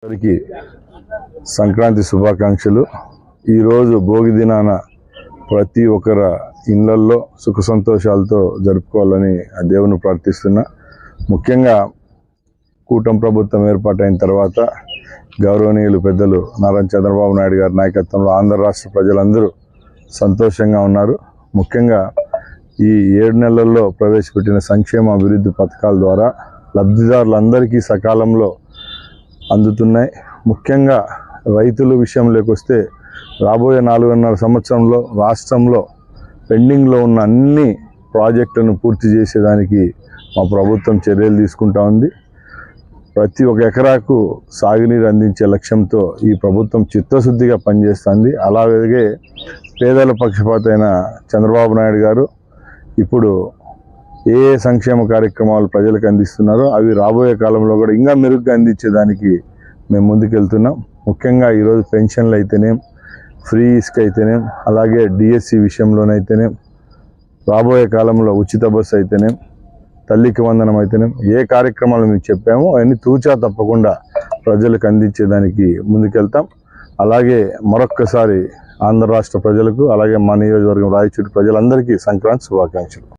అందరికీ సంక్రాంతి శుభాకాంక్షలు. ఈరోజు భోగి దినాన ప్రతి ఒక్కరి ఇళ్లల్లో సుఖ సంతోషాలతో జరుపుకోవాలని ఆ దేవుని ప్రార్థిస్తున్నా. ముఖ్యంగా కూటమి ప్రభుత్వం ఏర్పాటైన తర్వాత గౌరవనీయులు పెద్దలు నారా చంద్రబాబు నాయుడు గారి నాయకత్వంలో ఆంధ్ర రాష్ట్ర ప్రజలందరూ సంతోషంగా ఉన్నారు. ముఖ్యంగా ఈ 7 నెలల్లో ప్రవేశపెట్టిన సంక్షేమ అభివృద్ధి పథకాల ద్వారా లబ్ధిదారులందరికీ సకాలంలో అందుతున్నాయి. ముఖ్యంగా రైతుల విషయంలోకి వస్తే రాబోయే 4.5 సంవత్సరంలో రాష్ట్రంలో పెండింగ్లో ఉన్న అన్ని ప్రాజెక్టులను పూర్తి చేసేదానికి మా ప్రభుత్వం చర్యలు తీసుకుంటా ఉంది. ప్రతి ఒక్క ఎకరాకు సాగునీరు అందించే లక్ష్యంతో ఈ ప్రభుత్వం చిత్తశుద్ధిగా పనిచేస్తుంది. అలాగే పేదల పక్షపాతైన చంద్రబాబు నాయుడు గారు ఇప్పుడు ఏ సంక్షేమ కార్యక్రమాలు ప్రజలకు అందిస్తున్నారో అవి రాబోయే కాలంలో కూడా ఇంకా మెరుగ్గా అందించేదానికి మేము ముందుకెళ్తున్నాం. ముఖ్యంగా ఈరోజు పెన్షన్లు అయితేనేం, ఫ్రీ ఇసుక అయితేనేం, అలాగే డిఎస్సి విషయంలోనైతేనేం, రాబోయే కాలంలో ఉచిత బస్సు అయితేనేం, తల్లికి వందనం అయితేనేం, ఏ కార్యక్రమాలు మీకు చెప్పామో అవన్నీ తూచా తప్పకుండా ప్రజలకు అందించేదానికి ముందుకెళ్తాం. అలాగే మరొక్కసారి ఆంధ్ర రాష్ట్ర ప్రజలకు అలాగే మా నియోజకవర్గం రాయచూటి ప్రజలందరికీ సంక్రాంతి శుభాకాంక్షలు.